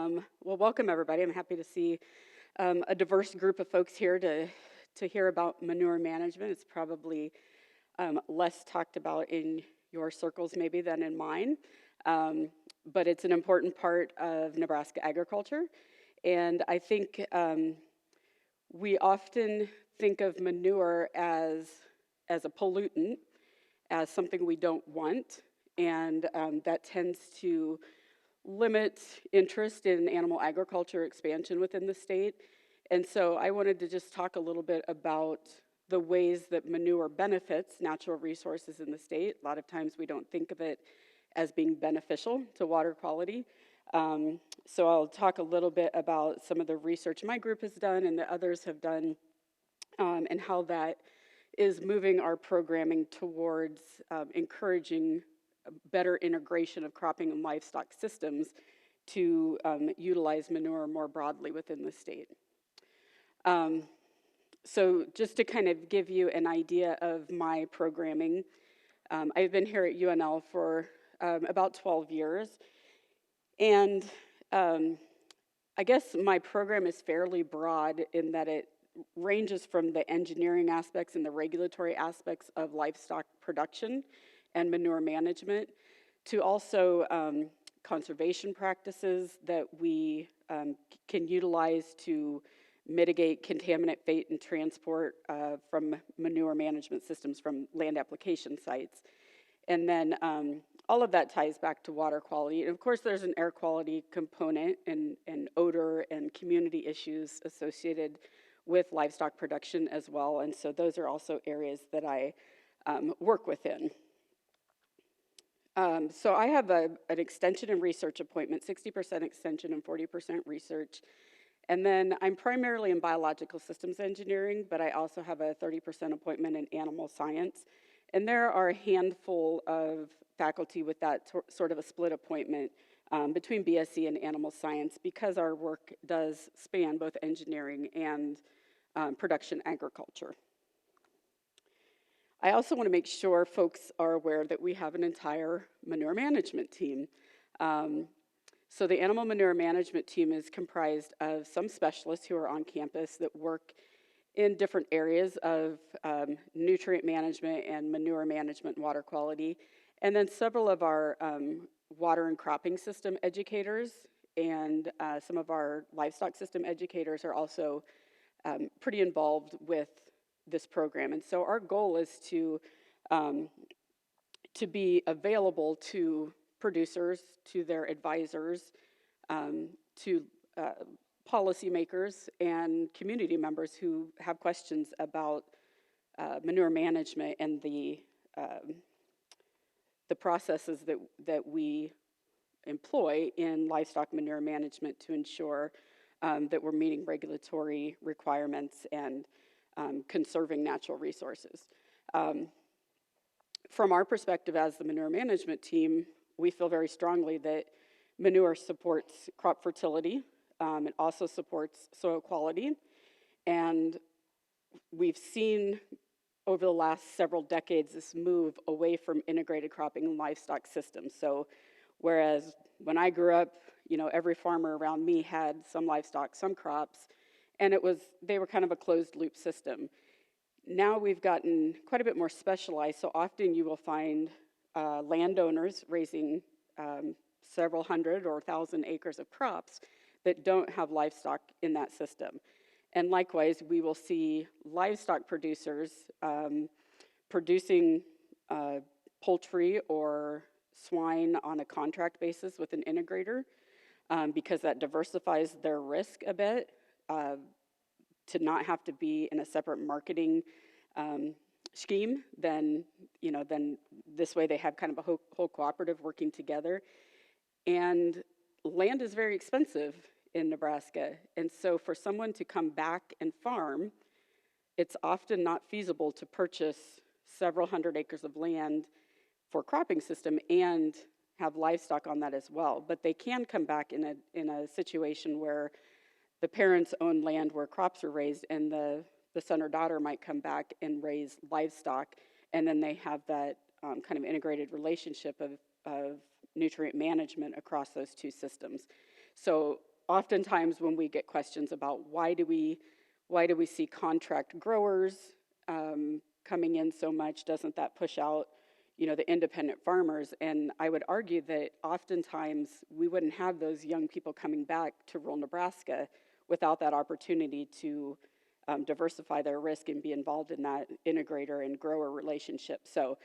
Well, welcome everybody. I'm happy to see a diverse group of folks here to hear about manure management. It's probably less talked about in your circles maybe than in mine, but it's an important part of Nebraska agriculture. And I think we often think of manure as a pollutant, as something we don't want, and that tends to limit interest in animal agriculture expansion within the state. And so I wanted to just talk a little bit about the ways that manure benefits natural resources in the state. A lot of times we don't think of it as being beneficial to water quality. So I'll talk a little bit about some of the research my group has done and that others have done, and how that is moving our programming towards encouraging better integration of cropping and livestock systems to utilize manure more broadly within the state. So just to kind of give you an idea of my programming, I've been here at UNL for about 12 years, and I guess my program is fairly broad in that it ranges from the engineering aspects and the regulatory aspects of livestock production and manure management to also conservation practices that we can utilize to mitigate contaminant fate and transport from manure management systems from land application sites. And then all of that ties back to water quality. And of course, there's an air quality component and odor and community issues associated with livestock production as well. And so those are also areas that I work within. So I have an extension and research appointment, 60% extension and 40% research. And then I'm primarily in biological systems engineering, but I also have a 30% appointment in animal science. And there are a handful of faculty with that sort of a split appointment between BSc and animal science because our work does span both engineering and production agriculture. I also want to make sure folks are aware that we have an entire manure management team. So the animal manure management team is comprised of some specialists who are on campus that work in different areas of nutrient management and manure management and water quality. And then several of our water and cropping system educators and some of our livestock system educators are also pretty involved with this program. And so our goal is to be available to producers, to their advisors, to policymakers and community members who have questions about manure management and the processes that we employ in livestock manure management to ensure that we're meeting regulatory requirements and conserving natural resources. From our perspective as the manure management team, we feel very strongly that manure supports crop fertility. It also supports soil quality. And we've seen over the last several decades this move away from integrated cropping and livestock systems. So whereas when I grew up, every farmer around me had some livestock, some crops, and they were kind of a closed loop system. Now we've gotten quite a bit more specialized, so often you will find landowners raising several hundred or 1,000 acres of crops that don't have livestock in that system. And likewise, we will see livestock producers producing poultry or swine on a contract basis with an integrator because that diversifies their risk a bit. To not have to be in a separate marketing scheme, then this way they have kind of a whole cooperative working together. And land is very expensive in Nebraska. And so for someone to come back and farm, it's often not feasible to purchase several hundred acres of land for cropping system and have livestock on that as well. But they can come back in a situation where the parents own land where crops are raised, and the son or daughter might come back and raise livestock, and then they have that kind of integrated relationship of nutrient management across those two systems. So oftentimes when we get questions about why do we see contract growers coming in so much, doesn't that push out, the independent farmers? And I would argue that oftentimes we wouldn't have those young people coming back to rural Nebraska without that opportunity to diversify their risk and be involved in that integrator and grower relationship. So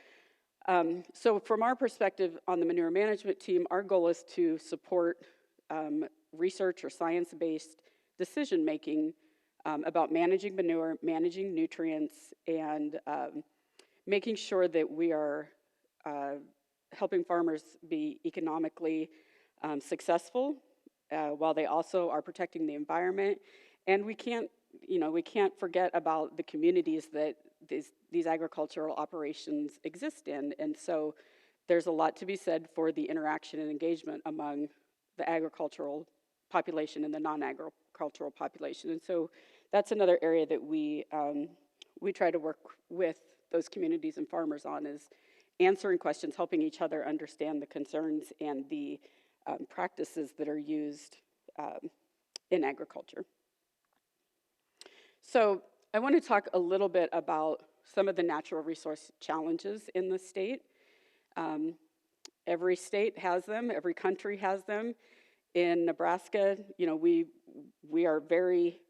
from our perspective on the manure management team, our goal is to support research or science-based decision-making about managing manure, managing nutrients, and making sure that we are helping farmers be economically successful while they also are protecting the environment. And we can't forget about the communities that these agricultural operations exist in. And so there's a lot to be said for the interaction and engagement among the agricultural population and the non-agricultural population. And so that's another area that we try to work with those communities and farmers on, is answering questions, helping each other understand the concerns and the practices that are used in agriculture. So I want to talk a little bit about some of the natural resource challenges in the state. Every state has them, every country has them. In Nebraska, we are very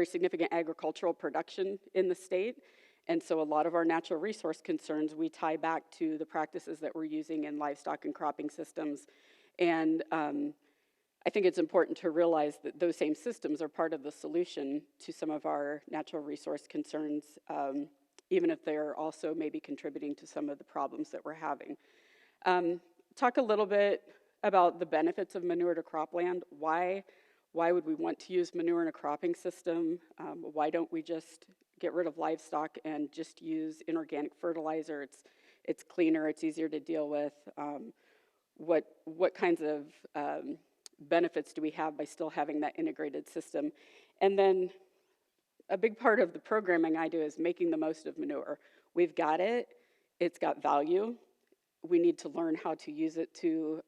significant agricultural production in the state. And so a lot of our natural resource concerns, we tie back to the practices that we're using in livestock and cropping systems. And I think it's important to realize that those same systems are part of the solution to some of our natural resource concerns, even if they're also maybe contributing to some of the problems that we're having. Talk a little bit about the benefits of manure to cropland. Why would we want to use manure in a cropping system? Why don't we just get rid of livestock and just use inorganic fertilizer? It's cleaner, it's easier to deal with. What kinds of benefits do we have by still having that integrated system? And then a big part of the programming I do is making the most of manure. We've got it, it's got value. We need to learn how to use it to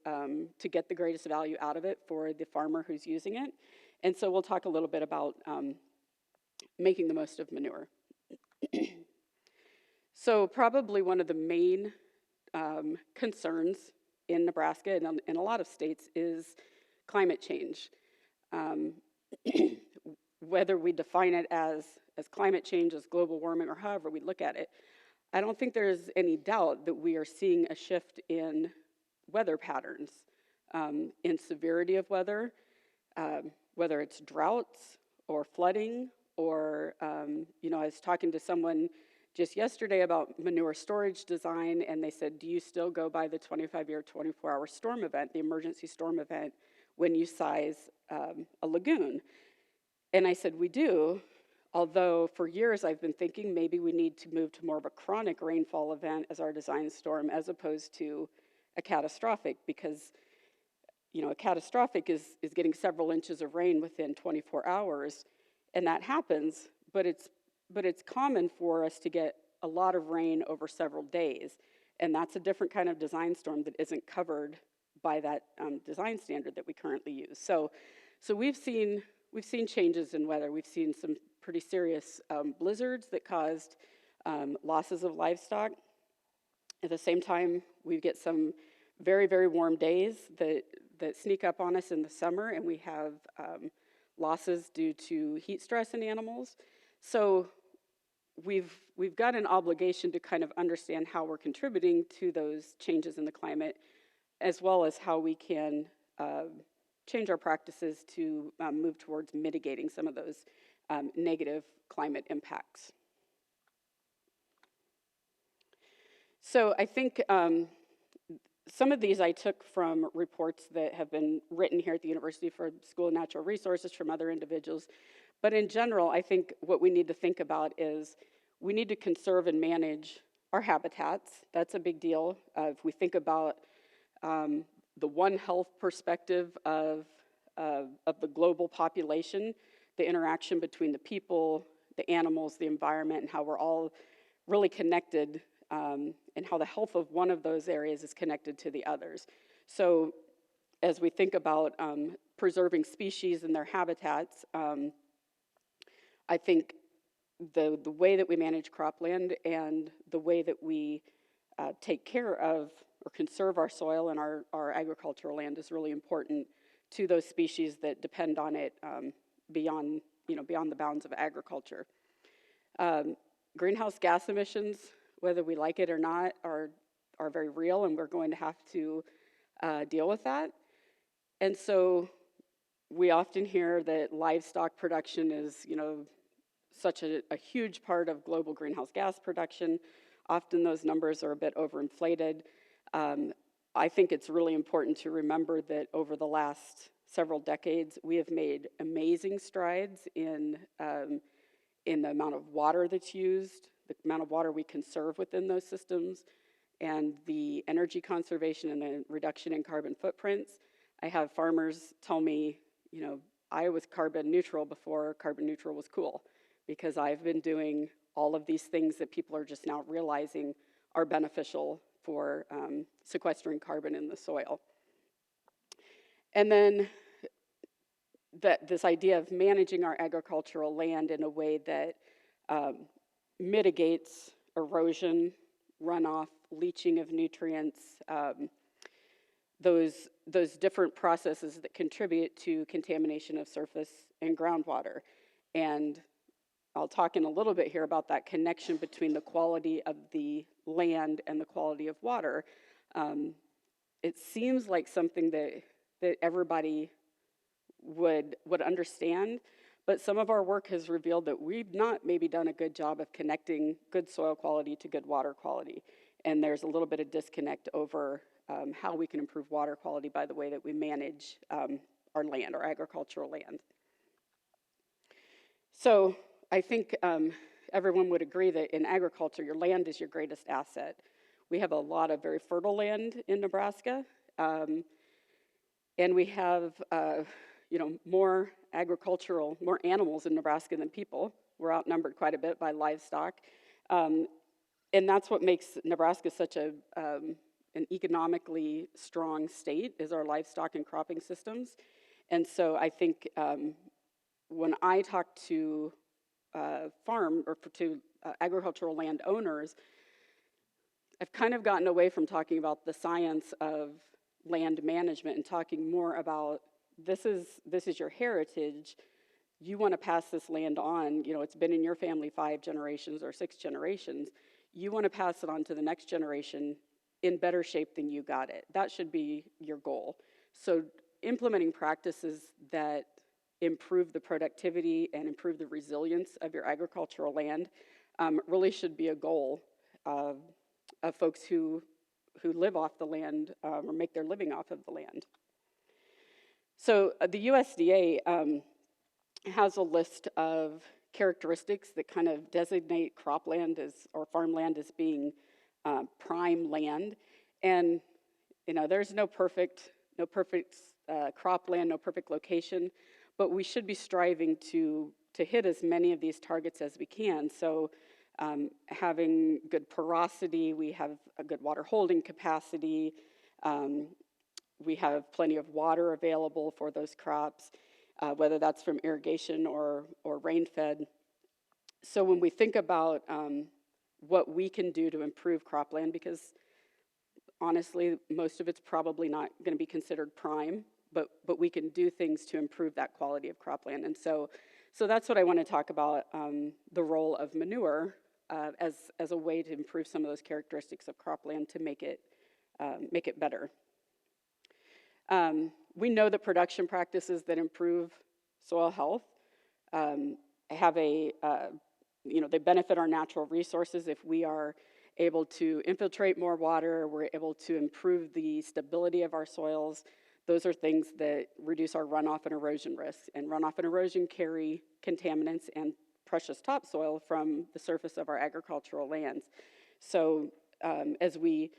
get the greatest value out of it for the farmer who's using it. And so we'll talk a little bit about making the most of manure. So probably one of the main concerns in Nebraska and in a lot of states is climate change. Whether we define it as climate change, as global warming, or however we look at it, I don't think there's any doubt that we are seeing a shift in weather patterns, in severity of weather, whether it's droughts or flooding, or, I was talking to someone just yesterday about manure storage design, and they said, do you still go by the 25-year, 24-hour storm event, the emergency storm event, when you size a lagoon? And I said, we do. Although for years I've been thinking maybe we need to move to more of a chronic rainfall event as our design storm, as opposed to a catastrophic, because a catastrophic is getting several inches of rain within 24 hours, and that happens, but it's common for us to get a lot of rain over several days, and that's a different kind of design storm that isn't covered by that design standard that we currently use. So we've seen changes in weather. We've seen some pretty serious blizzards that caused losses of livestock. At the same time, we get some very, very warm days that sneak up on us in the summer, and we have losses due to heat stress in animals. So we've got an obligation to kind of understand how we're contributing to those changes in the climate, as well as how we can change our practices to move towards mitigating some of those negative climate impacts. So I think some of these I took from reports that have been written here at the University for School of Natural Resources from other individuals. But in general, I think what we need to think about is we need to conserve and manage our habitats. That's a big deal. If we think about the One Health perspective of the global population, the interaction between the people, the animals, the environment, and how we're all really connected, and how the health of one of those areas is connected to the others. So as we think about preserving species and their habitats, I think the way that we manage cropland and the way that we take care of or conserve our soil and our agricultural land is really important to those species that depend on it beyond the bounds of agriculture. Greenhouse gas emissions, whether we like it or not, are very real, and we're going to have to deal with that. And so we often hear that livestock production is, such a huge part of global greenhouse gas production. Often those numbers are a bit overinflated. I think it's really important to remember that over the last several decades, we have made amazing strides in the amount of water that's used, the amount of water we conserve within those systems, and the energy conservation and the reduction in carbon footprints. I have farmers tell me, I was carbon neutral before carbon neutral was cool, because I've been doing all of these things that people are just now realizing are beneficial for sequestering carbon in the soil. And then this idea of managing our agricultural land in a way that mitigates erosion, runoff, leaching of nutrients, those different processes that contribute to contamination of surface and groundwater. And I'll talk in a little bit here about that connection between the quality of the land and the quality of water. It seems like something that everybody would understand, but some of our work has revealed that we've not maybe done a good job of connecting good soil quality to good water quality. And there's a little bit of disconnect over how we can improve water quality by the way that we manage our land, our agricultural land. So I think everyone would agree that in agriculture, your land is your greatest asset. We have a lot of very fertile land in Nebraska, and we have more animals in Nebraska than people. We're outnumbered quite a bit by livestock, and that's what makes Nebraska such an economically strong state, is our livestock and cropping systems. And so I think when I talk to agricultural land owners, I've kind of gotten away from talking about the science of land management and talking more about this is your heritage. You want to pass this land on. It's been in your family 5 generations or 6 generations. You want to pass it on to the next generation in better shape than you got it. That should be your goal. So implementing practices that improve the productivity and improve the resilience of your agricultural land really should be a goal of folks who live off the land or make their living off of the land. So the USDA has a list of characteristics that kind of designate cropland or farmland as being prime land, and there's no perfect cropland, no perfect location, but we should be striving to hit as many of these targets as we can. So having good porosity, we have a good water holding capacity, we have plenty of water available for those crops, whether that's from irrigation or rain-fed. So when we think about what we can do to improve cropland, because honestly, most of it's probably not going to be considered prime, but we can do things to improve that quality of cropland. And so that's what I want to talk about, the role of manure as a way to improve some of those characteristics of cropland to make it better. We know that production practices that improve soil health have they benefit our natural resources. If we are able to infiltrate more water, we're able to improve the stability of our soils. Those are things that reduce our runoff and erosion risks. And runoff and erosion carry contaminants and precious topsoil from the surface of our agricultural lands. So as we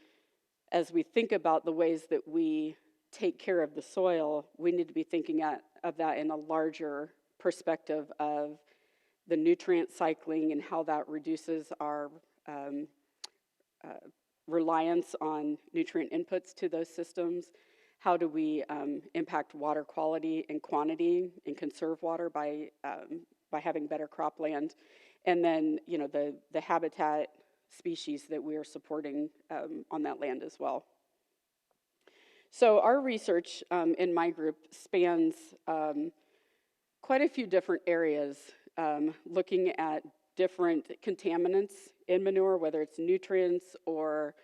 think about the ways that we take care of the soil, we need to be thinking of that in a larger perspective of the nutrient cycling and how that reduces our reliance on nutrient inputs to those systems, how do we impact water quality and quantity and conserve water by having better cropland, and then the habitat species that we are supporting on that land as well. So our research in my group spans quite a few different areas, looking at different contaminants in manure, whether it's nutrients or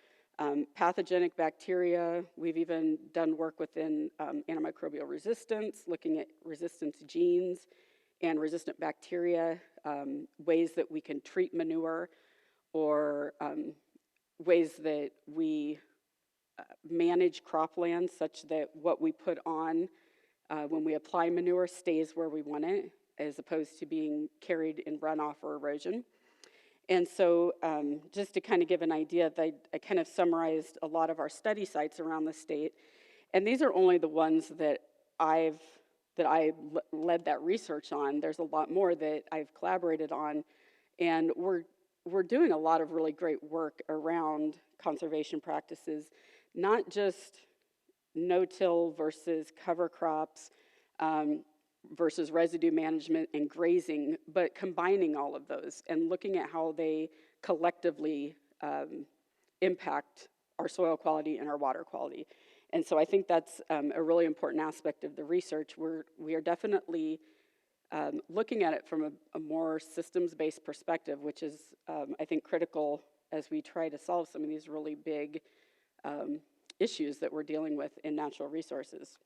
pathogenic bacteria. We've even done work within antimicrobial resistance, looking at resistance genes and resistant bacteria, ways that we can treat manure, or ways that we manage cropland such that what we put on when we apply manure stays where we want it, as opposed to being carried in runoff or erosion. And so just to kind of give an idea, I kind of summarized a lot of our study sites around the state, and these are only the ones that I led that research on. There's a lot more that I've collaborated on, and we're doing a lot of really great work around conservation practices, not just no-till versus cover crops, versus residue management and grazing, but combining all of those and looking at how they collectively impact our soil quality and our water quality. And so I think that's a really important aspect of the research. We are definitely looking at it from a more systems-based perspective, which is, I think, critical as we try to solve some of these really big issues that we're dealing with in natural resources.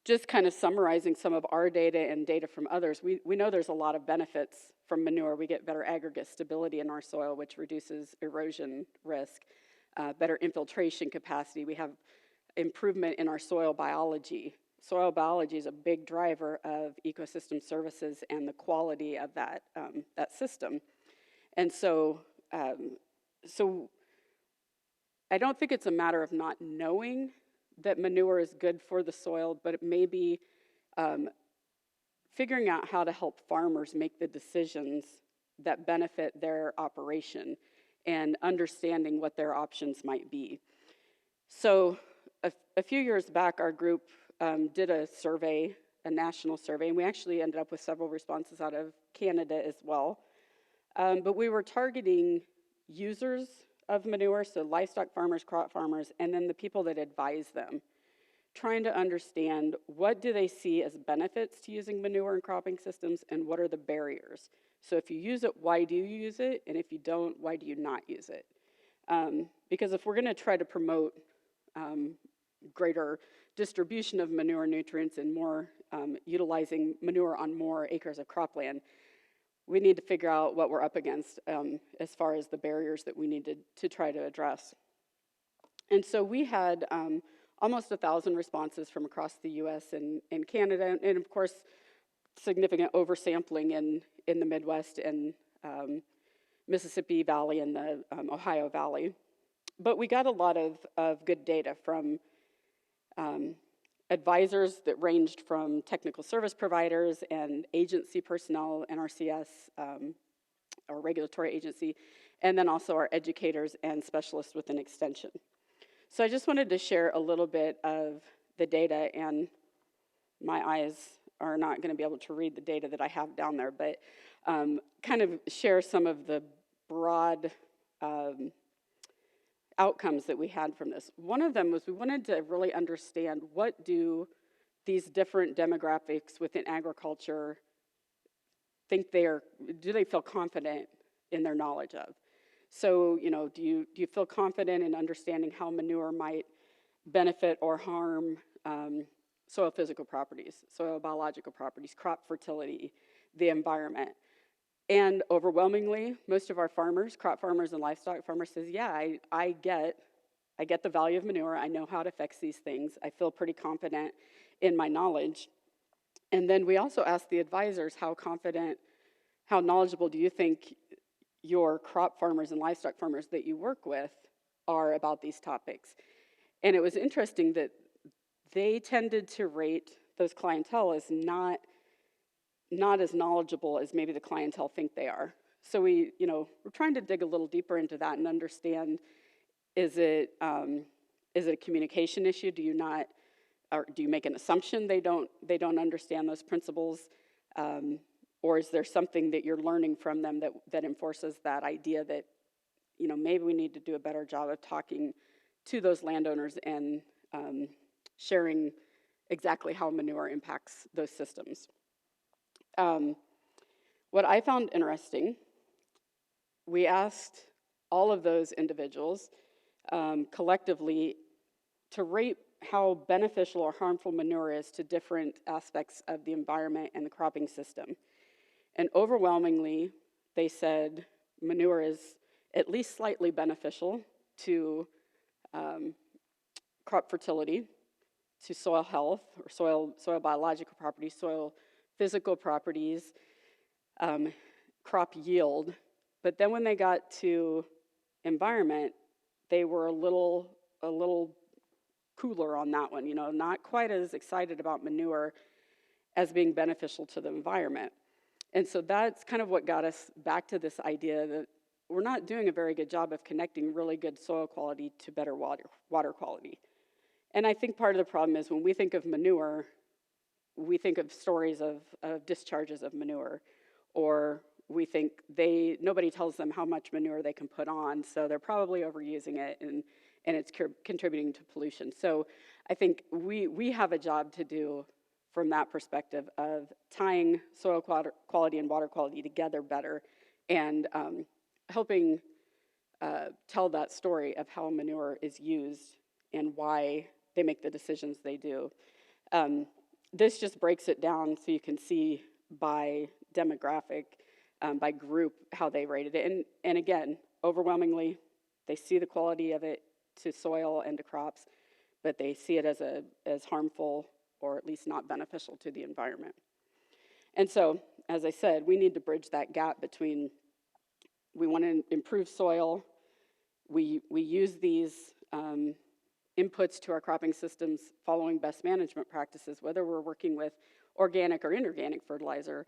Just kind of summarizing some of our data and data from others, we know there's a lot of benefits from manure. We get better aggregate stability in our soil, which reduces erosion risk, better infiltration capacity. We have improvement in our soil biology. Soil biology is a big driver of ecosystem services and the quality of that system. And so I don't think it's a matter of not knowing that manure is good for the soil, but it may be figuring out how to help farmers make the decisions that benefit their operation and understanding what their options might be. So a few years back, our group did a survey, a national survey, and we actually ended up with several responses out of Canada as well. But we were targeting users of manure, so livestock farmers, crop farmers, and then the people that advise them, trying to understand what do they see as benefits to using manure in cropping systems and what are the barriers. So if you use it, why do you use it? And if you don't, why do you not use it? Because if we're going to try to promote greater distribution of manure nutrients and more utilizing manure on more acres of cropland, we need to figure out what we're up against as far as the barriers that we need to try to address. And so we had almost 1,000 responses from across the US and Canada, and of course, significant oversampling in the Midwest and Mississippi Valley and the Ohio Valley. But we got a lot of good data from advisors that ranged from technical service providers and agency personnel, NRCS, our regulatory agency, and then also our educators and specialists within Extension. So I just wanted to share a little bit of the data, and my eyes are not going to be able to read the data that I have down there, but kind of share some of the broad outcomes that we had from this. One of them was we wanted to really understand what do these different demographics within agriculture think do they feel confident in their knowledge of? So, do you feel confident in understanding how manure might benefit or harm soil physical properties, soil biological properties, crop fertility, the environment? And overwhelmingly, most of our farmers, crop farmers and livestock farmers, says, yeah, I get the value of manure. I know how it affects these things. I feel pretty confident in my knowledge. And then we also asked the advisors, how knowledgeable do you think your crop farmers and livestock farmers that you work with are about these topics? And it was interesting that they tended to rate those clientele as not as knowledgeable as maybe the clientele think they are. So we're trying to dig a little deeper into that and understand, is it Is it a communication issue? Do you not, or do you make an assumption they don't understand those principles? Or is there something that you're learning from them that enforces that idea that, maybe we need to do a better job of talking to those landowners and sharing exactly how manure impacts those systems. What I found interesting, we asked all of those individuals collectively to rate how beneficial or harmful manure is to different aspects of the environment and the cropping system. And overwhelmingly, they said manure is at least slightly beneficial to crop fertility, to soil health, or soil biological properties, soil physical properties, crop yield. But then when they got to environment, they were a little cooler on that one, not quite as excited about manure as being beneficial to the environment. And so that's kind of what got us back to this idea that we're not doing a very good job of connecting really good soil quality to better water quality. And I think part of the problem is when we think of manure, we think of stories of discharges of manure, or we think nobody tells them how much manure they can put on, so they're probably overusing it, and it's contributing to pollution. So I think we have a job to do from that perspective of tying soil quality and water quality together better, and helping tell that story of how manure is used and why they make the decisions they do. This just breaks it down so you can see by demographic, by group, how they rated it. And again, overwhelmingly, they see the quality of it to soil and to crops, but they see it as harmful or at least not beneficial to the environment. And so, as I said, we need to bridge that gap between we want to improve soil, we use these inputs to our cropping systems following best management practices, whether we're working with organic or inorganic fertilizer,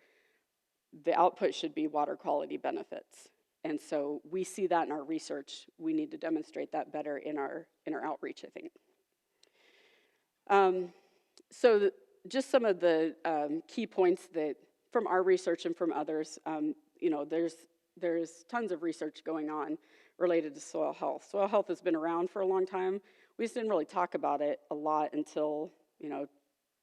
the output should be water quality benefits. And so we see that in our research. We need to demonstrate that better in our outreach, I think. So just some of the key points that from our research and from others, there's tons of research going on related to soil health. Soil health has been around for a long time. We just didn't really talk about it a lot until,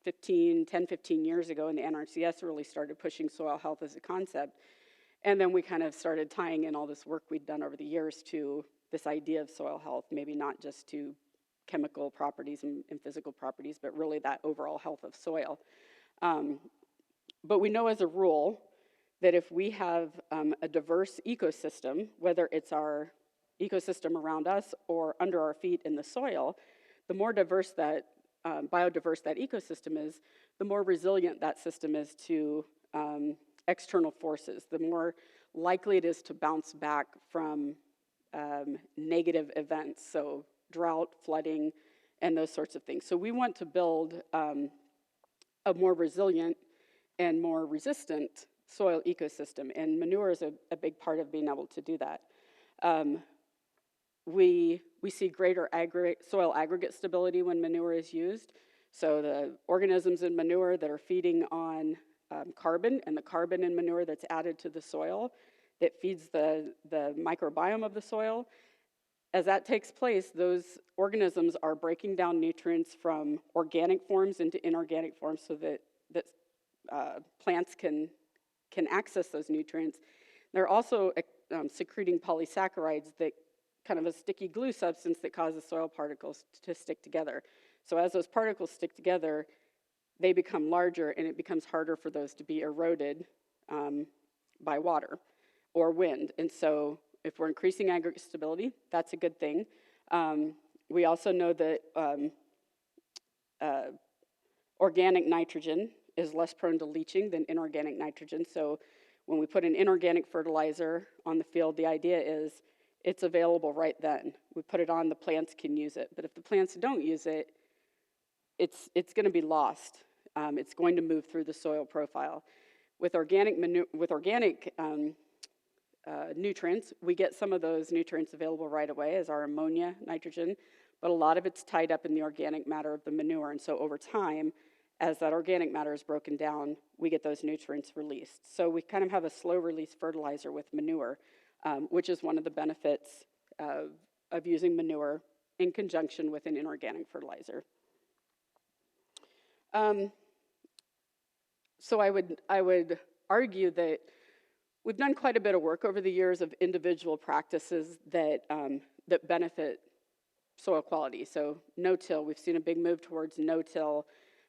10, 15 years ago, and the NRCS really started pushing soil health as a concept. And then we kind of started tying in all this work we'd done over the years to this idea of soil health, maybe not just to chemical properties and physical properties, but really that overall health of soil. But we know as a rule that if we have a diverse ecosystem, whether it's our ecosystem around us or under our feet in the soil, the more diverse that biodiverse that ecosystem is, the more resilient that system is to external forces, the more likely it is to bounce back from negative events, so drought, flooding, and those sorts of things. So we want to build a more resilient and more resistant soil ecosystem, and manure is a big part of being able to do that. We see greater soil aggregate stability when manure is used. So the organisms in manure that are feeding on carbon, and the carbon in manure that's added to the soil that feeds the microbiome of the soil, as that takes place, those organisms are breaking down nutrients from organic forms into inorganic forms so that plants can access those nutrients. They're also secreting polysaccharides, that kind of a sticky glue substance that causes soil particles to stick together. So as those particles stick together, they become larger, and it becomes harder for those to be eroded by water or wind. And so if we're increasing aggregate stability, that's a good thing. We also know that organic nitrogen is less prone to leaching than inorganic nitrogen. So when we put an inorganic fertilizer on the field, the idea is it's available right then. We put it on, the plants can use it. But if the plants don't use it, it's going to be lost. It's going to move through the soil profile. With organic nutrients, we get some of those nutrients available right away as our ammonia, nitrogen, but a lot of it's tied up in the organic matter of the manure. And so over time, as that organic matter is broken down, we get those nutrients released. So we kind of have a slow release fertilizer with manure, which is one of the benefits of using manure in conjunction with an inorganic fertilizer. So I would argue that we've done quite a bit of work over the years of individual practices that that benefit soil quality. So no-till, we've seen a big move towards no-till,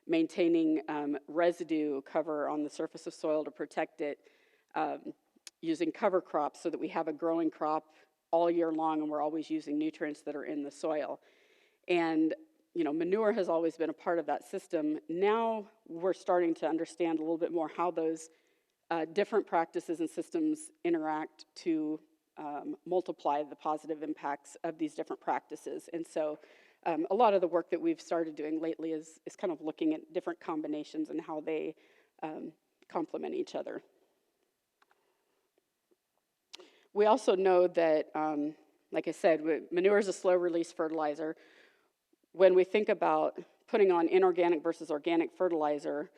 maintaining residue cover on the surface of soil to protect it, using cover crops so that we have a growing crop all year long and we're always using nutrients that are in the soil. And manure has always been a part of that system. Now we're starting to understand a little bit more how those different practices and systems interact to multiply the positive impacts of these different practices. And so a lot of the work that we've started doing lately is kind of looking at different combinations and how they complement each other. We also know that, like I said, manure is a slow release fertilizer. When we think about putting on inorganic versus organic fertilizer,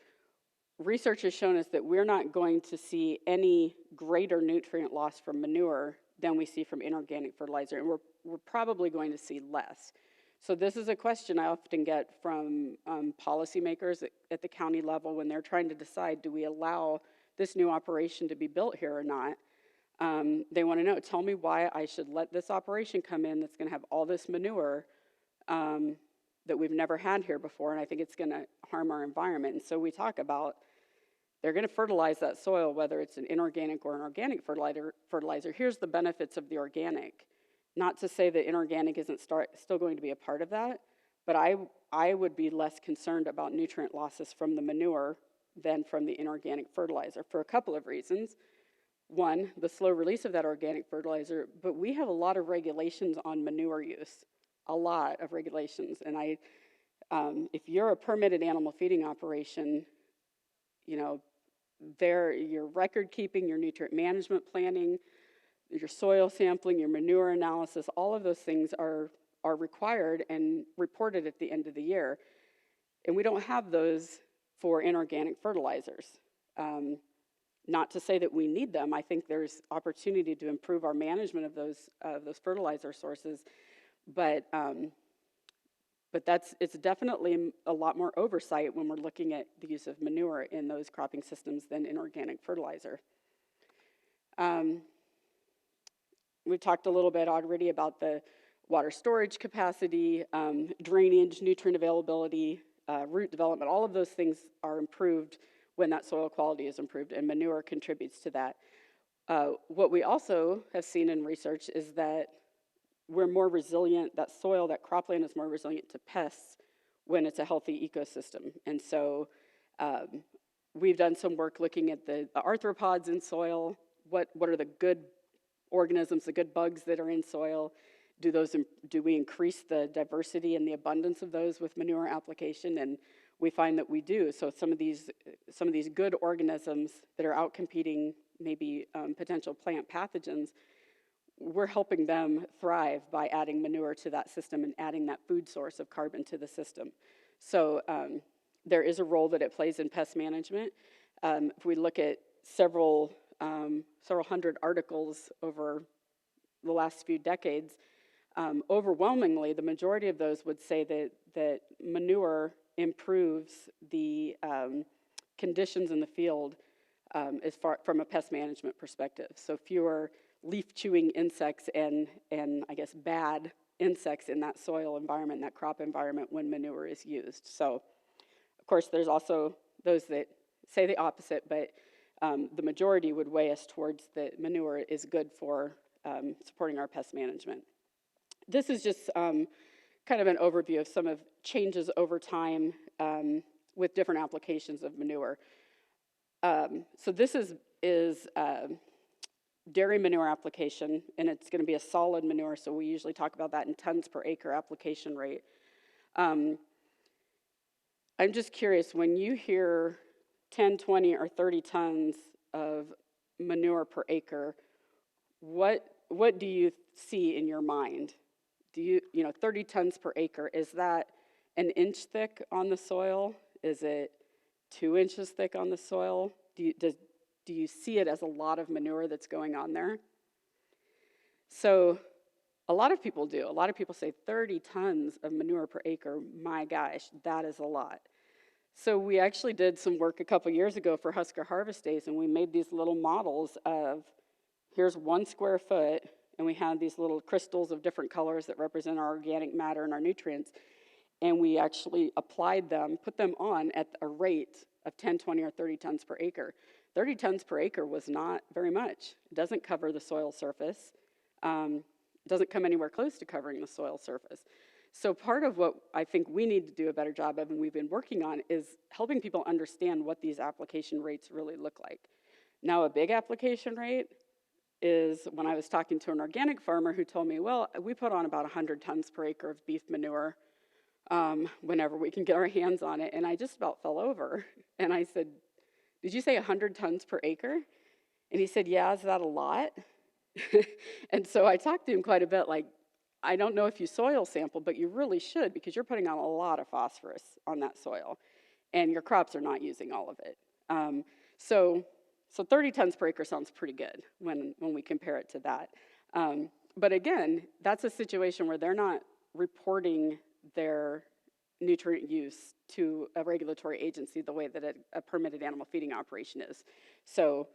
research has shown us that we're not going to see any greater nutrient loss from manure than we see from inorganic fertilizer, and we're probably going to see less. So this is a question I often get from policymakers at the county level when they're trying to decide, do we allow this new operation to be built here or not? They want to know, tell me why I should let this operation come in that's going to have all this manure that we've never had here before, and I think it's going to harm our environment. And so we talk about they're going to fertilize that soil, whether it's an inorganic or an organic fertilizer. Here's the benefits of the organic. Not to say that inorganic isn't still going to be a part of that, but I would be less concerned about nutrient losses from the manure than from the inorganic fertilizer for a couple of reasons. One, the slow release of that organic fertilizer, but we have a lot of regulations on manure use, a lot of regulations. And if you're a permitted animal feeding operation, your record keeping, your nutrient management planning, your soil sampling, your manure analysis, all of those things are required and reported at the end of the year. And we don't have those for inorganic fertilizers. Not to say that we need them. I think there's opportunity to improve our management of those fertilizer sources, but it's definitely a lot more oversight when we're looking at the use of manure in those cropping systems than inorganic fertilizer. We've talked a little bit already about the water storage capacity, drainage, nutrient availability, root development. All of those things are improved when that soil quality is improved, and manure contributes to that. What we also have seen in research is that we're more resilient, that soil, that cropland is more resilient to pests when it's a healthy ecosystem. And so we've done some work looking at the arthropods in soil. What are the good organisms, the good bugs that are in soil? Do we increase the diversity and the abundance of those with manure application? And we find that we do. So some of these good organisms that are outcompeting maybe potential plant pathogens, we're helping them thrive by adding manure to that system and adding that food source of carbon to the system. So there is a role that it plays in pest management. If we look at several hundred articles over the last few decades, overwhelmingly, the majority of those would say that manure improves the conditions in the field from a pest management perspective. So fewer leaf-chewing insects and I guess bad insects in that soil environment, that crop environment when manure is used. So, of course, there's also those that say the opposite, but the majority would weigh us towards that manure is good for supporting our pest management. This is just kind of an overview of some of changes over time with different applications of manure. So this is dairy manure application, and it's going to be a solid manure, so we usually talk about that in tons per acre application rate. I'm just curious, when you hear 10, 20, or 30 tons of manure per acre, what do you see in your mind? you know, 30 tons per acre, is that an inch thick on the soil? Is it 2 inches thick on the soil? Do you see it as a lot of manure that's going on there? So a lot of people do. A lot of people say 30 tons of manure per acre. My gosh, that is a lot. So we actually did some work a couple years ago for Husker Harvest Days, and we made these little models of, here's 1 square foot, and we had these little crystals of different colors that represent our organic matter and our nutrients, and we actually applied them, put them on at a rate of 10, 20, or 30 tons per acre. 30 tons per acre was not very much. It doesn't cover the soil surface. Doesn't come anywhere close to covering the soil surface. So part of what I think we need to do a better job of, and we've been working on, is helping people understand what these application rates really look like. Now, a big application rate is when I was talking to an organic farmer who told me, well, we put on about 100 tons per acre of beef manure whenever we can get our hands on it, and I just about fell over. And I said, did you say 100 tons per acre? And he said, yeah, is that a lot? And so I talked to him quite a bit, like, I don't know if you soil sample, but you really should, because you're putting out a lot of phosphorus on that soil, and your crops are not using all of it. So 30 tons per acre sounds pretty good when we compare it to that. But again, that's a situation where they're not reporting their nutrient use to a regulatory agency the way that a permitted animal feeding operation is. So,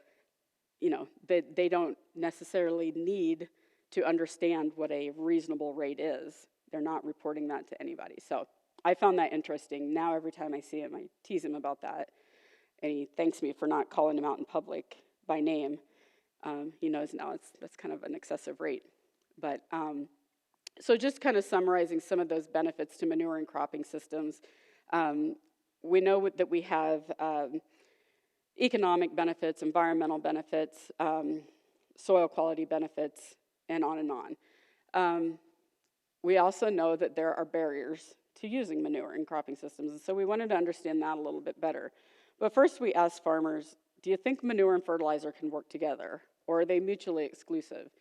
you know, they don't necessarily need to understand what a reasonable rate is. They're not reporting that to anybody. So I found that interesting. Now every time I see him, I tease him about that. And he thanks me for not calling him out in public by name. He knows now that's kind of an excessive rate. But so just kind of summarizing some of those benefits to manure and cropping systems. We know that we have economic benefits, environmental benefits, soil quality benefits, and on and on. We also know that there are barriers to using manure in cropping systems, and so we wanted to understand that a little bit better. But first we asked farmers, do you think manure and fertilizer can work together, or are they mutually exclusive?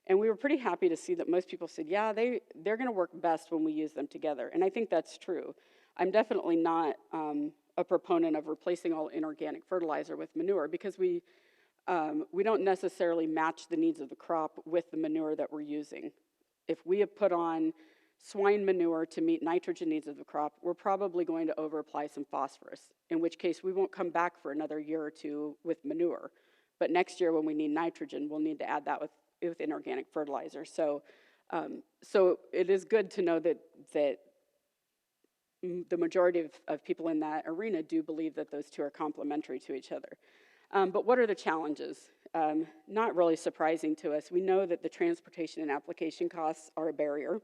And we were pretty happy to see that most people said, yeah, they're gonna work best when we use them together, and I think that's true. I'm definitely not a proponent of replacing all inorganic fertilizer with manure, because we don't necessarily match the needs of the crop with the manure that we're using. If we have put on swine manure to meet nitrogen needs of the crop, we're probably going to over-apply some phosphorus, in which case we won't come back for another year or two with manure. But next year when we need nitrogen, we'll need to add that with inorganic fertilizer. So it is good to know that the majority of people in that arena do believe that those two are complementary to each other. But what are the challenges? Not really surprising to us. We know that the transportation and application costs are a barrier.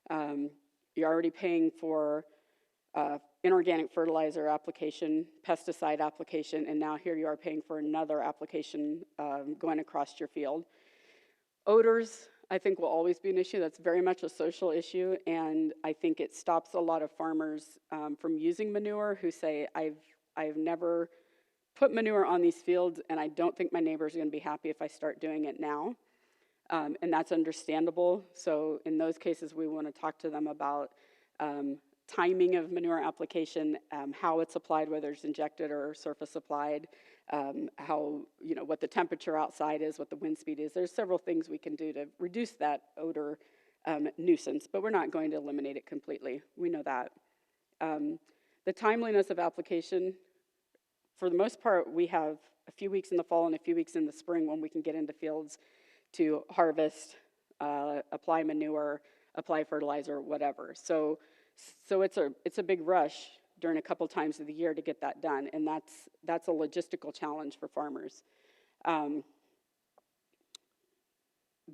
You're already paying for inorganic fertilizer application, pesticide application, and now here you are paying for another application going across your field. Odors, I think, will always be an issue. That's very much a social issue, and I think it stops a lot of farmers from using manure who say, I've never put manure on these fields, and I don't think my neighbors are going to be happy if I start doing it now. And that's understandable. So in those cases, we want to talk to them about timing of manure application, how it's applied, whether it's injected or surface applied, how, you know, what the temperature outside is, what the wind speed is. There's several things we can do to reduce that odor nuisance, but we're not going to eliminate it completely. We know that. The timeliness of application, for the most part, we have a few weeks in the fall and a few weeks in the spring when we can get into fields to harvest, apply manure, apply fertilizer, whatever. So it's a big rush during a couple times of the year to get that done, and that's a logistical challenge for farmers. The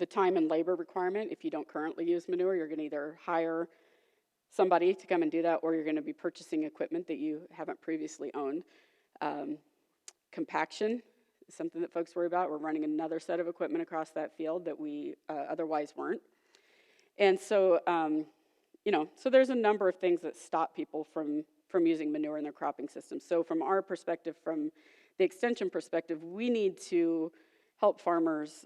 time and labor requirement, if you don't currently use manure, you're going to either hire somebody to come and do that, or you're going to be purchasing equipment that you haven't previously owned. Compaction is something that folks worry about. We're running another set of equipment across that field that we otherwise weren't. And so, you know, so there's a number of things that stop people from using manure in their cropping system. So from our perspective, from the extension perspective, we need to help farmers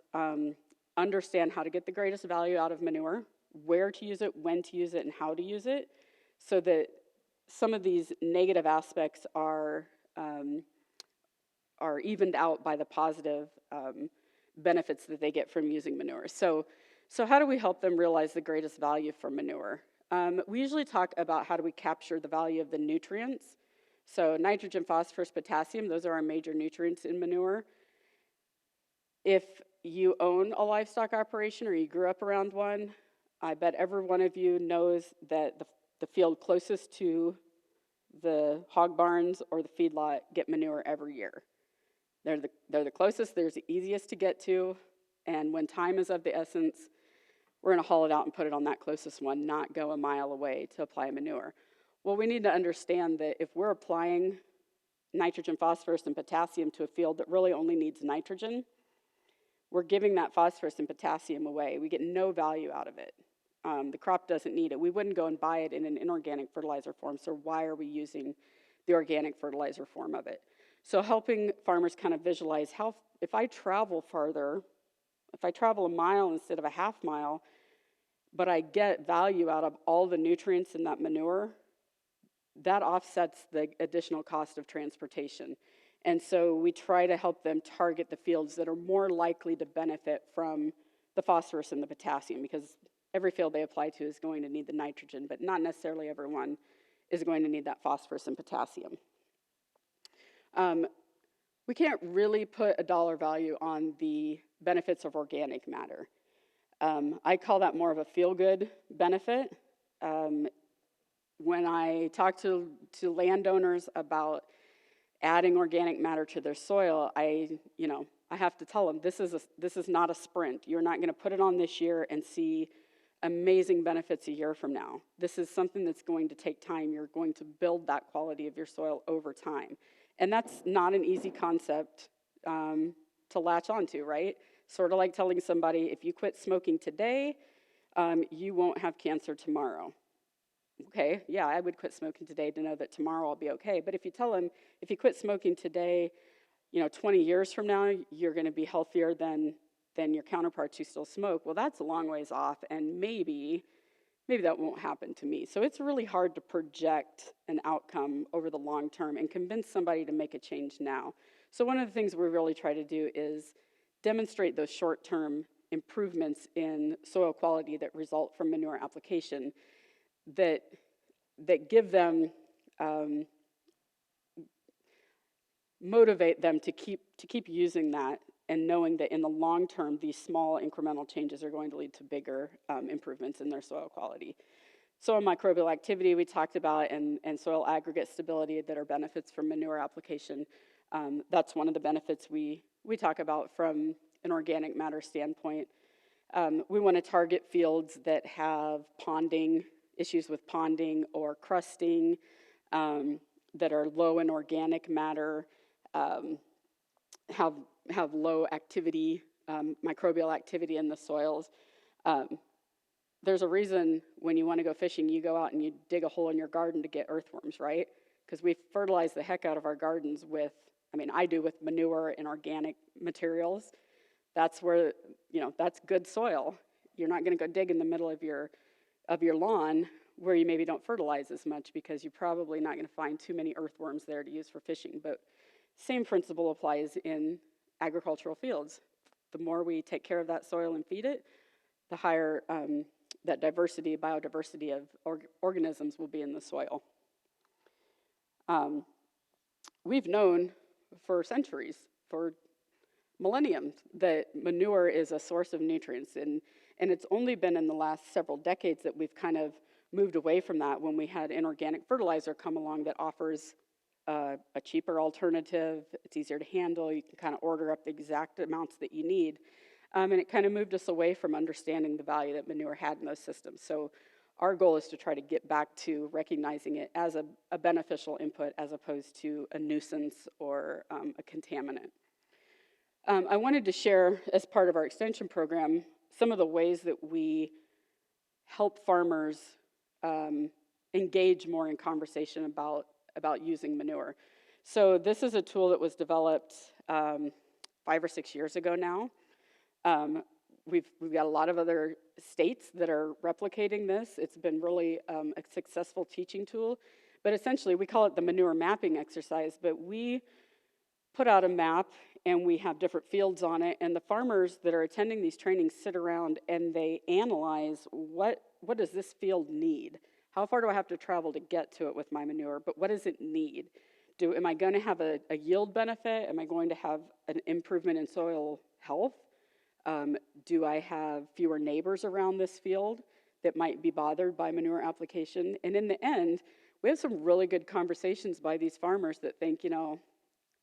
understand how to get the greatest value out of manure. where to use it, when to use it, and how to use it, so that some of these negative aspects are evened out by the positive benefits that they get from using manure. So how do we help them realize the greatest value from manure? We usually talk about how do we capture the value of the nutrients. So nitrogen, phosphorus, potassium, those are our major nutrients in manure. If you own a livestock operation or you grew up around one, I bet every one of you knows that the field closest to the hog barns or the feedlot get manure every year. They're the closest, they're the easiest to get to, and when time is of the essence, we're going to haul it out and put it on that closest one, not go a mile away to apply manure. Well, we need to understand that if we're applying nitrogen, phosphorus, and potassium to a field that really only needs nitrogen, we're giving that phosphorus and potassium away. We get no value out of it. The crop doesn't need it. We wouldn't go and buy it in an inorganic fertilizer form, so why are we using the organic fertilizer form of it? So helping farmers kind of visualize how, if I travel farther, if I travel a mile instead of a half mile, but I get value out of all the nutrients in that manure, that offsets the additional cost of transportation. And so we try to help them target the fields that are more likely to benefit from the phosphorus and the potassium, because every field they apply to is going to need the nitrogen, but not necessarily everyone is going to need that phosphorus and potassium. We can't really put a dollar value on the benefits of organic matter. I call that more of a feel-good benefit. When I talk to landowners about adding organic matter to their soil, I have to tell them this is not a sprint. You're not going to put it on this year and see amazing benefits a year from now. This is something that's going to take time. You're going to build that quality of your soil over time. And that's not an easy concept to latch onto, right? Sort of like telling somebody, if you quit smoking today, you won't have cancer tomorrow. Okay, yeah, I would quit smoking today to know that tomorrow I'll be okay. But if you tell them, if you quit smoking today, 20 years from now, you're going to be healthier than your counterparts who still smoke, well, that's a long ways off, and maybe that won't happen to me. So it's really hard to project an outcome over the long term and convince somebody to make a change now. So one of the things we really try to do is demonstrate those short-term improvements in soil quality that result from manure application that give them, motivate them to keep using that, and knowing that in the long term, these small incremental changes are going to lead to bigger improvements in their soil quality. Soil microbial activity we talked about, and soil aggregate stability that are benefits from manure application. That's one of the benefits we talk about from an organic matter standpoint. We want to target fields that have issues with ponding or crusting, that are low in organic matter, have low activity, microbial activity in the soils. There's a reason when you want to go fishing, you go out and you dig a hole in your garden to get earthworms, right? Because we fertilize the heck out of our gardens with, I do with manure and organic materials. That's where, that's good soil. You're not going to go dig in the middle of your lawn where you maybe don't fertilize as much, because you're probably not going to find too many earthworms there to use for fishing. But same principle applies in agricultural fields. The more we take care of that soil and feed it, the higher that biodiversity of organisms will be in the soil. We've known for centuries, for millenniums, that manure is a source of nutrients, and it's only been in the last several decades that we've kind of moved away from that, when we had inorganic fertilizer come along that offers a cheaper alternative. It's easier to handle. You can kind of order up the exact amounts that you need. And it kind of moved us away from understanding the value that manure had in those systems. So our goal is to try to get back to recognizing it as a beneficial input as opposed to a nuisance or a contaminant. I wanted to share, as part of our extension program, some of the ways that we help farmers engage more in conversation about using manure. So this is a tool that was developed 5 or 6 years ago now. we've got a lot of other states that are replicating this. It's been really a successful teaching tool. But essentially, we call it the manure mapping exercise. But we put out a map, and we have different fields on it. And the farmers that are attending these trainings sit around and they analyze what does this field need? How far do I have to travel to get to it with my manure? But what does it need? Am I going to have a yield benefit? Am I going to have an improvement in soil health? Do I have fewer neighbors around this field that might be bothered by manure application? And in the end, we have some really good conversations by these farmers that think,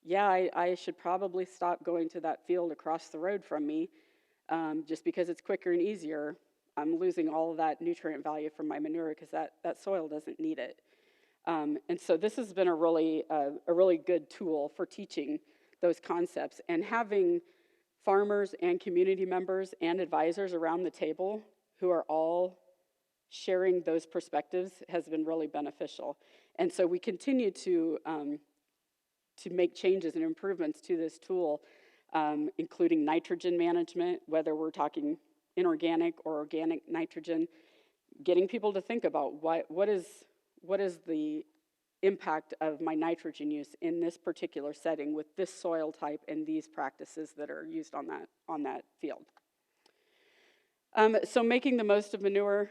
yeah, I should probably stop going to that field across the road from me just because it's quicker and easier. I'm losing all of that nutrient value from my manure because that soil doesn't need it. And so this has been a really good tool for teaching those concepts, and having farmers and community members and advisors around the table who are all sharing those perspectives has been really beneficial. And so we continue to make changes and improvements to this tool, including nitrogen management, whether we're talking inorganic or organic nitrogen, getting people to think about what is the impact of my nitrogen use in this particular setting with this soil type and these practices that are used on that field. So making the most of manure,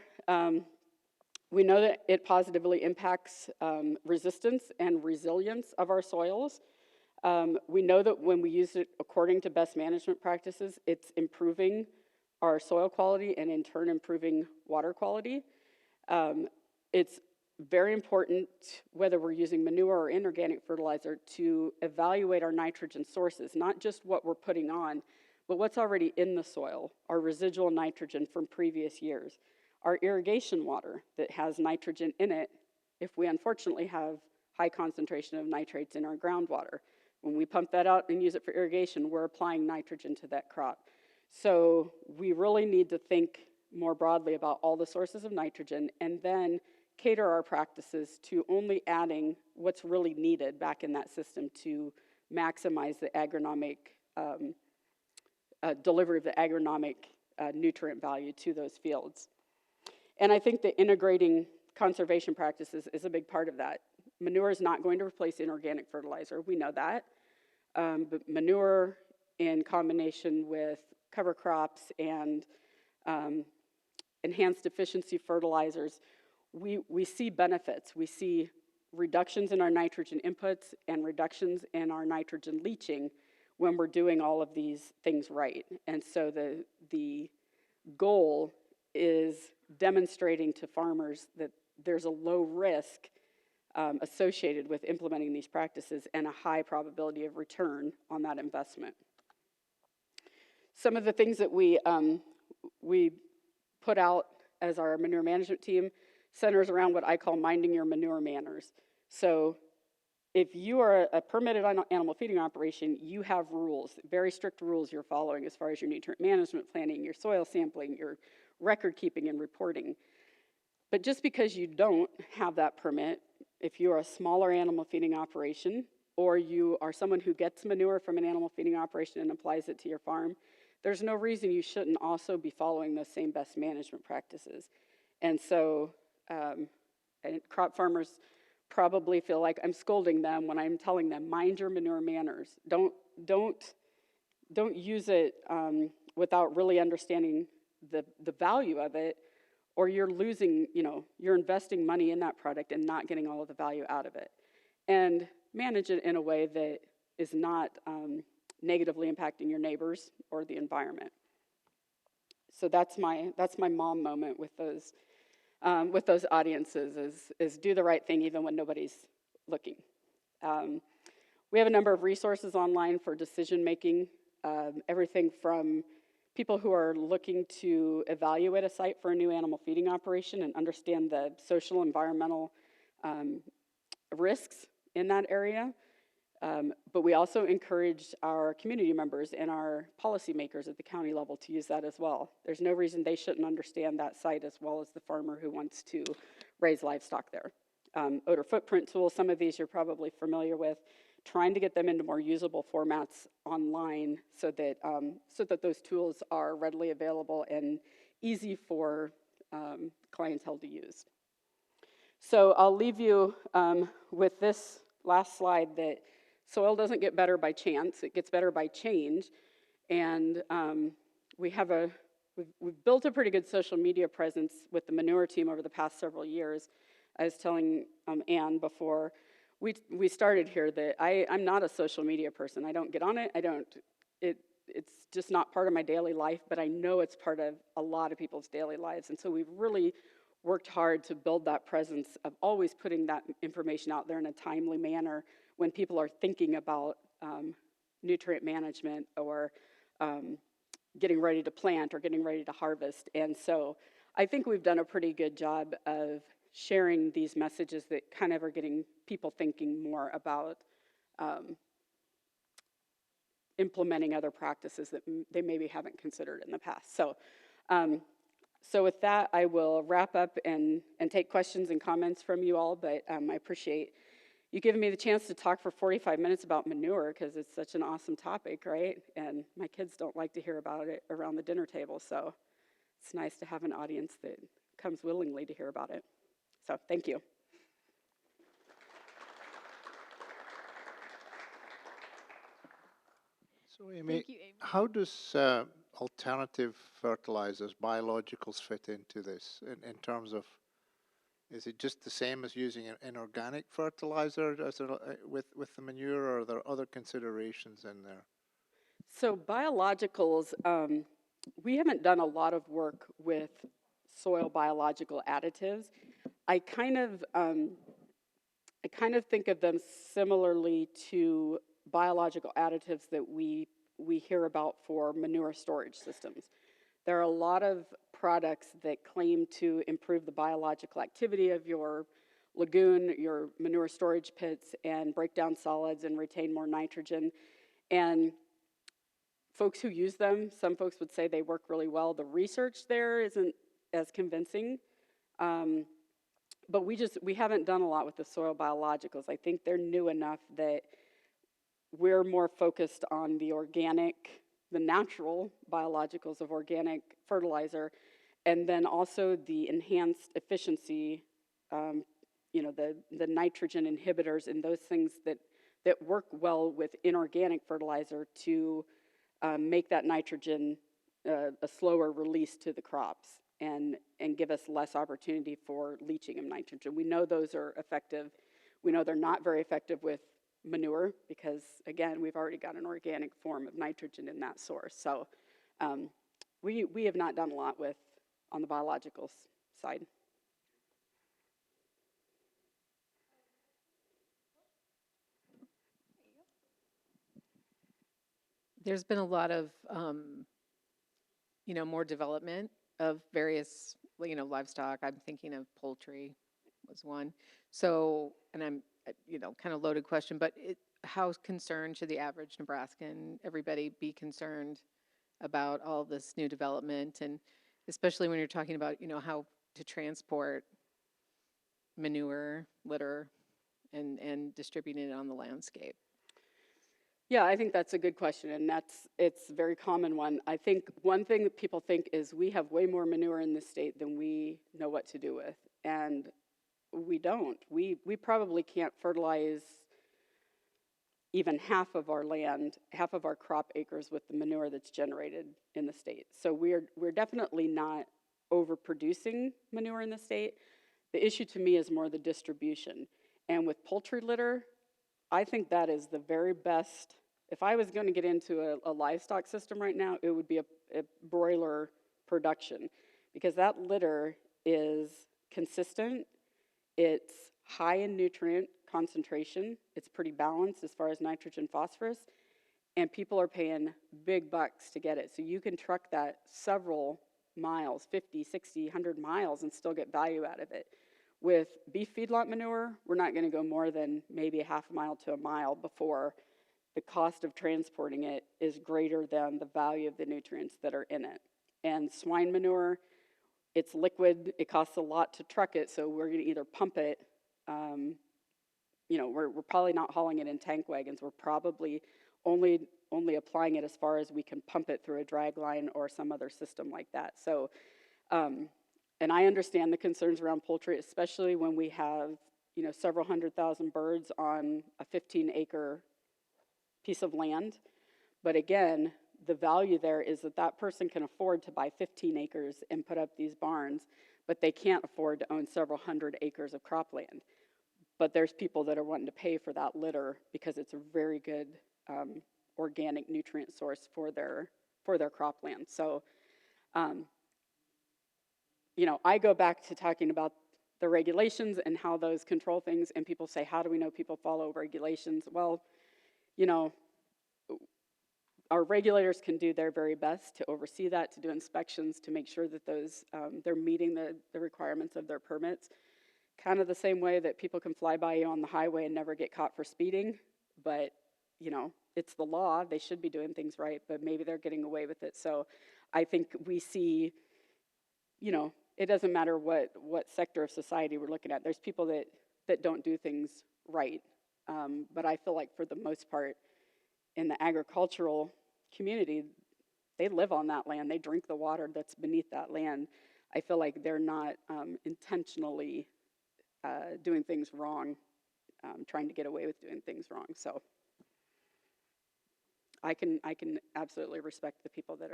we know that it positively impacts resistance and resilience of our soils. We know that when we use it according to best management practices, it's improving our soil quality and in turn improving water quality. It's very important, whether we're using manure or inorganic fertilizer, to evaluate our nitrogen sources, not just what we're putting on, but what's already in the soil, our residual nitrogen from previous years, our irrigation water that has nitrogen in it if we unfortunately have high concentration of nitrates in our groundwater. When we pump that out and use it for irrigation, we're applying nitrogen to that crop. So we really need to think more broadly about all the sources of nitrogen and then cater our practices to only adding what's really needed back in that system to maximize the agronomic delivery of the agronomic nutrient value to those fields. And I think that integrating conservation practices is a big part of that. Manure is not going to replace inorganic fertilizer, we know that. But manure in combination with cover crops and enhanced efficiency fertilizers, we see benefits. We see reductions in our nitrogen inputs and reductions in our nitrogen leaching when we're doing all of these things right. And so the goal is demonstrating to farmers that there's a low risk associated with implementing these practices and a high probability of return on that investment. Some of the things that we put out as our manure management team centers around what I call minding your manure manners. So if you are a permitted animal feeding operation, you have rules, very strict rules you're following as far as your nutrient management planning, your soil sampling, your record keeping and reporting. But just because you don't have that permit, if you're a smaller animal feeding operation, or you are someone who gets manure from an animal feeding operation and applies it to your farm, there's no reason you shouldn't also be following those same best management practices. And so and crop farmers probably feel like I'm scolding them when I'm telling them, mind your manure manners. Don't use it without really understanding the value of it, or you're losing, you're investing money in that product and not getting all of the value out of it. And manage it in a way that is not negatively impacting your neighbors or the environment. So that's my mom moment with those audiences is do the right thing even when nobody's looking. We have a number of resources online for decision making, everything from people who are looking to evaluate a site for a new animal feeding operation and understand the social, environmental risks in that area. But we also encourage our community members and our policymakers at the county level to use that as well. There's no reason they shouldn't understand that site as well as the farmer who wants to raise livestock there. Odor footprint tools, some of these you're probably familiar with. trying to get them into more usable formats online so that those tools are readily available and easy for clientele to use. So I'll leave you with this last slide, that soil doesn't get better by chance, it gets better by change. And we've built a pretty good social media presence with the Manure team over the past several years. I was telling Ann before we started here that I'm not a social media person. I don't get on it. It's just not part of my daily life, but I know it's part of a lot of people's daily lives. And so we've really worked hard to build that presence of always putting that information out there in a timely manner when people are thinking about nutrient management or getting ready to plant or getting ready to harvest. And so I think we've done a pretty good job of sharing these messages that kind of are getting people thinking more about implementing other practices that they maybe haven't considered in the past. So with that, I will wrap up and take questions and comments from you all, but I appreciate you giving me the chance to talk for 45 minutes about manure, because it's such an awesome topic, right? And my kids don't like to hear about it around the dinner table, so it's nice to have an audience that comes willingly to hear about it. So thank you. So Amy, how does alternative fertilizers, biologicals fit into this in terms of, is it just the same as using an inorganic fertilizer as with the manure, or are there other considerations in there? So biologicals, we haven't done a lot of work with soil biological additives. I kind of think of them similarly to biological additives that we hear about for manure storage systems. There are a lot of products that claim to improve the biological activity of your lagoon, your manure storage pits, and break down solids and retain more nitrogen. And folks who use them, some folks would say they work really well. The research there isn't as convincing. But we haven't done a lot with the soil biologicals. I think they're new enough that we're more focused on the natural biologicals of organic fertilizer, and then also the enhanced efficiency, the nitrogen inhibitors and those things that work well with inorganic fertilizer to make that nitrogen a slower release to the crops and give us less opportunity for leaching of nitrogen. We know those are effective. We know they're not very effective with manure because, again, we've already got an organic form of nitrogen in that source. So we have not done a lot on the biologicals side. There's been a lot of, more development of various, livestock. I'm thinking of poultry was one. So, and I'm, kind of loaded question, but how concerned should the average Nebraskan, everybody be concerned about all this new development, and especially when you're talking about, how to transport manure, litter, and distributing it on the landscape? Yeah, I think that's a good question, and it's a very common one. I think one thing that people think is we have way more manure in this state than we know what to do with, and we don't. We probably can't fertilize even half of our land, half of our crop acres with the manure that's generated in the state. So we're definitely not overproducing manure in the state. The issue to me is more the distribution. And with poultry litter, I think that is the very best. If I was going to get into a livestock system right now, it would be a broiler production, because that litter is consistent, it's high in nutrient concentration, it's pretty balanced as far as nitrogen, phosphorus, and people are paying big bucks to get it. So you can truck that several miles, 50, 60, 100 miles, and still get value out of it. With beef feedlot manure, we're not going to go more than maybe a half a mile to a mile before the cost of transporting it is greater than the value of the nutrients that are in it. And swine manure, it's liquid, it costs a lot to truck it, so we're going to either pump it we're probably not hauling it in tank wagons. We're probably only applying it as far as we can pump it through a drag line or some other system like that. So, and I understand the concerns around poultry, especially when we have, several 100,000 birds on a 15-acre piece of land. But again, the value there is that that person can afford to buy 15 acres and put up these barns, but they can't afford to own several hundred acres of cropland. But there's people that are wanting to pay for that litter because it's a very good organic nutrient source for their cropland. So, I go back to talking about the regulations and how those control things, and people say, how do we know people follow regulations? Well, our regulators can do their very best to oversee that, to do inspections, to make sure that those they're meeting the requirements of their permits. Kind of the same way that people can fly by you on the highway and never get caught for speeding, but it's the law. They should be doing things right, but maybe they're getting away with it. So I think we see, it doesn't matter what sector of society we're looking at. There's people that don't do things right, but I feel like for the most part, in the agricultural community, they live on that land. They drink the water that's beneath that land. I feel like they're not intentionally doing things wrong, trying to get away with doing things wrong. So I can absolutely respect the people that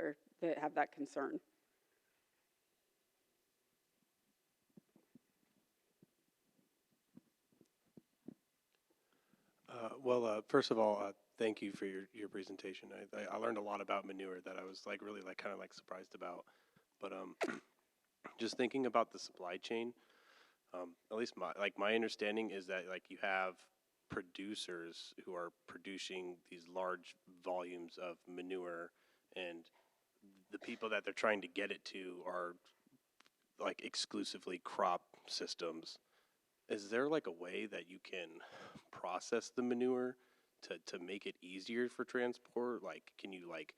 have that concern. First of all, thank you for your presentation. I learned a lot about manure that I was like really like kind of like surprised about. But just thinking about the supply chain, at least my understanding is that like you have producers who are producing these large volumes of manure, and the people that they're trying to get it to are like exclusively crop systems. Is there like a way that you can process the manure to make it easier for transport? Like, can you like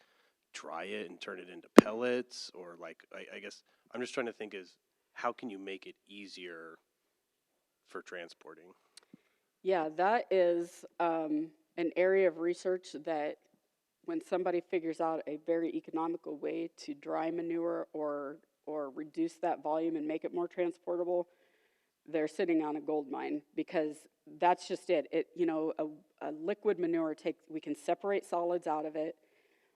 dry it and turn it into pellets? Or like, I guess I'm just trying to think is how can you make it easier for transporting? Yeah, that is an area of research that when somebody figures out a very economical way to dry manure or reduce that volume and make it more transportable, they're sitting on a gold mine, because that's just it. A liquid manure we can separate solids out of it.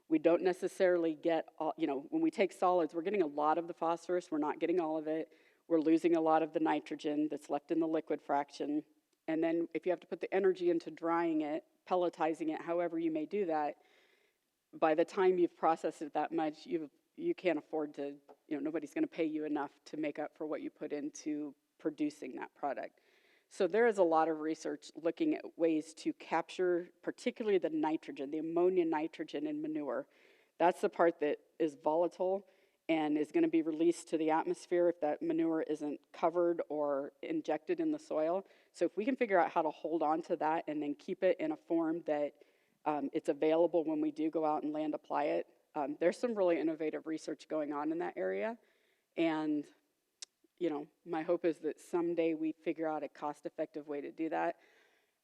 We don't necessarily get all, when we take solids, we're getting a lot of the phosphorus. We're not getting all of it. We're losing a lot of the nitrogen that's left in the liquid fraction. And then if you have to put the energy into drying it, pelletizing it, however you may do that, by the time you've processed it that much, you can't afford to, nobody's going to pay you enough to make up for what you put into producing that product. So there is a lot of research looking at ways to capture particularly the nitrogen, the ammonia nitrogen in manure. That's the part that is volatile and is going to be released to the atmosphere if that manure isn't covered or injected in the soil. So if we can figure out how to hold on to that and then keep it in a form that it's available when we do go out and land apply it, there's some really innovative research going on in that area. And my hope is that someday we figure out a cost-effective way to do that.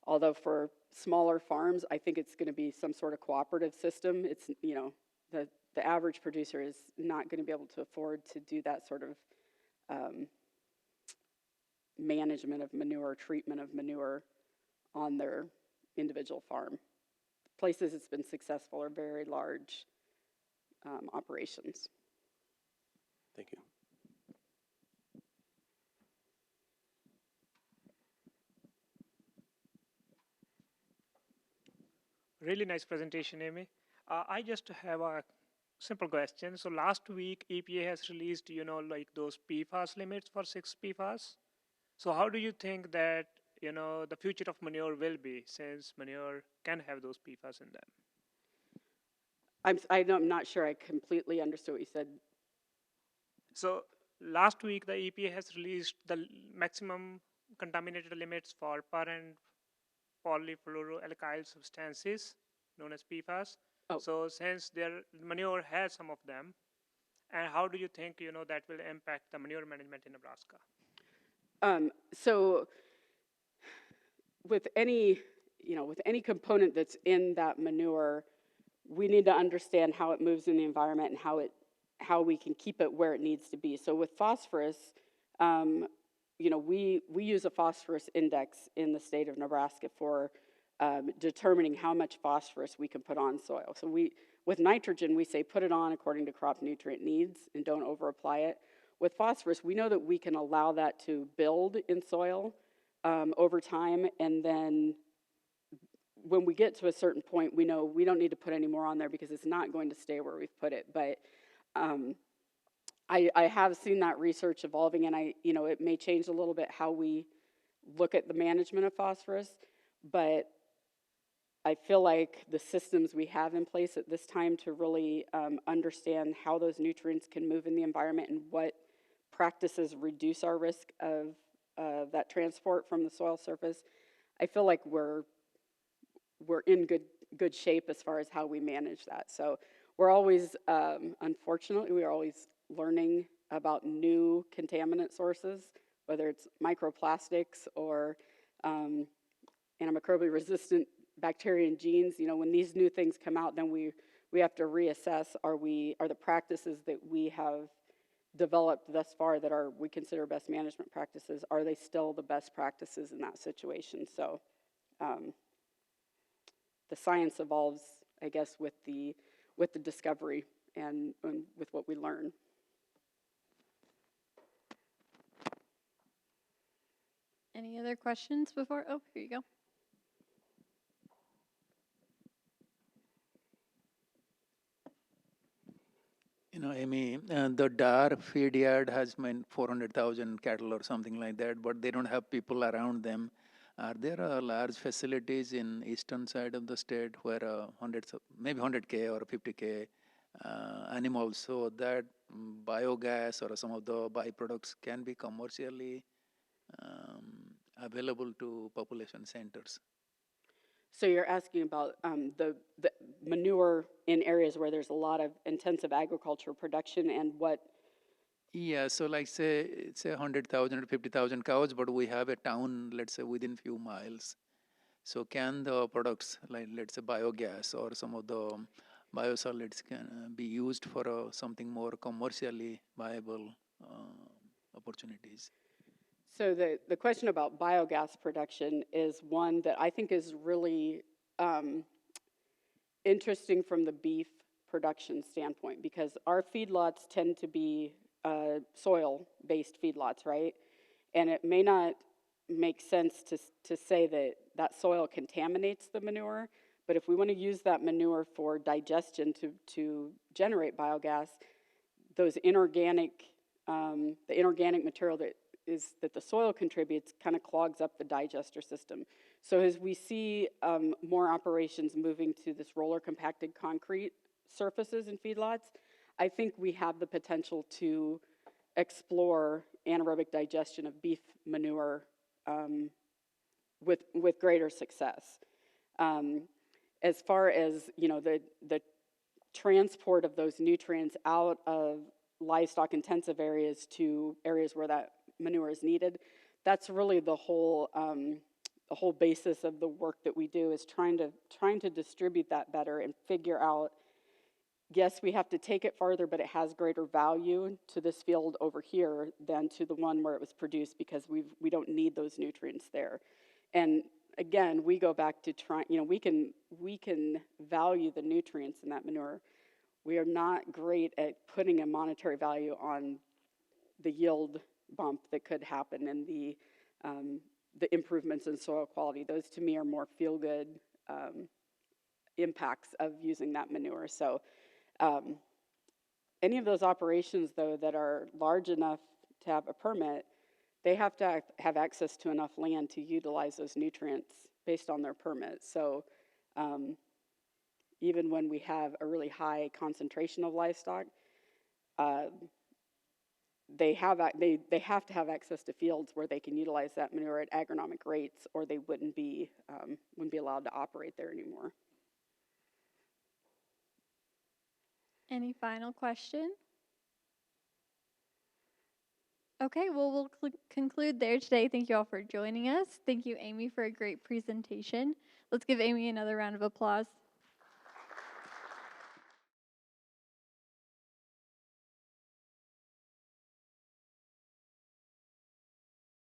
Although for smaller farms, I think it's going to be some sort of cooperative system. It's, the average producer is not going to be able to afford to do that sort of management of manure, treatment of manure on their individual farm. Places it's been successful are very large operations. Thank you. Really nice presentation, Amy. I just have a simple question. So last week, EPA has released, like those PFAS limits for 6 PFAS. So how do you think that, the future of manure will be, since manure can have those PFAS in them? I'm not sure I completely understood what you said. So last week, the EPA has released the maximum contaminated limits for per and polyfluoroalkyl substances known as PFAS. Oh. So since their manure has some of them, and how do you think that will impact the manure management in Nebraska? So with any, with any component that's in that manure, we need to understand how it moves in the environment and how we can keep it where it needs to be. So with phosphorus, we use a phosphorus index in the state of Nebraska for determining how much phosphorus we can put on soil. So with nitrogen, we say put it on according to crop nutrient needs and don't over apply it. With phosphorus, we know that we can allow that to build in soil over time, and then when we get to a certain point, we know we don't need to put any more on there because it's not going to stay where we've put it. But I have seen that research evolving, and it may change a little bit how we look at the management of phosphorus, but I feel like the systems we have in place at this time to really understand how those nutrients can move in the environment and what practices reduce our risk of that transport from the soil surface, I feel like we're in good shape as far as how we manage that. So we're always, unfortunately, we are always learning about new contaminant sources, whether it's microplastics or antimicrobially resistant bacteria and genes. When these new things come out, then we have to reassess, are the practices that we have developed thus far that we consider best management practices, are they still the best practices in that situation? So the science evolves, I guess, with the discovery and with what we learn. Any other questions before? Oh, here you go. Amy, the DAR feed yard has 400,000 cattle or something like that, but they don't have people around them. Are there large facilities in eastern side of the state where maybe 100K or 50K animals, so that biogas or some of the byproducts can be commercially available to population centers? So you're asking about the manure in areas where there's a lot of intensive agriculture production and what? Yeah, so like say it's 100,000 or 50,000 cows, but we have a town, let's say within few miles. So can the products like let's say biogas or some of the biosolids can be used for something more commercially viable opportunities? So the question about biogas production is one that I think is really interesting from the beef production standpoint, because our feedlots tend to be soil-based feedlots, right? And it may not make sense to say that soil contaminates the manure, but if we want to use that manure for digestion to generate biogas, those inorganic, the inorganic material that the soil contributes kind of clogs up the digester system. So as we see more operations moving to this roller compacted concrete surfaces in feedlots, I think we have the potential to explore anaerobic digestion of beef manure with greater success. As far as the transport of those nutrients out of livestock intensive areas to areas where that manure is needed, that's really the whole basis of the work that we do, is trying to distribute that better and figure out, yes, we have to take it farther, but it has greater value to this field over here than to the one where it was produced, because we don't need those nutrients there. And again, we go back to trying, we can value the nutrients in that manure. We are not great at putting a monetary value on the yield bump that could happen and the improvements in soil quality. Those to me are more feel-good impacts of using that manure. So any of those operations, though, that are large enough to have a permit, they have to have access to enough land to utilize those nutrients based on their permit. So even when we have a really high concentration of livestock, they have to have access to fields where they can utilize that manure at agronomic rates, or they wouldn't be allowed to operate there anymore. Any final question? Okay, well, we'll conclude there today. Thank you all for joining us. Thank you, Amy, for a great presentation. Let's give Amy another round of applause.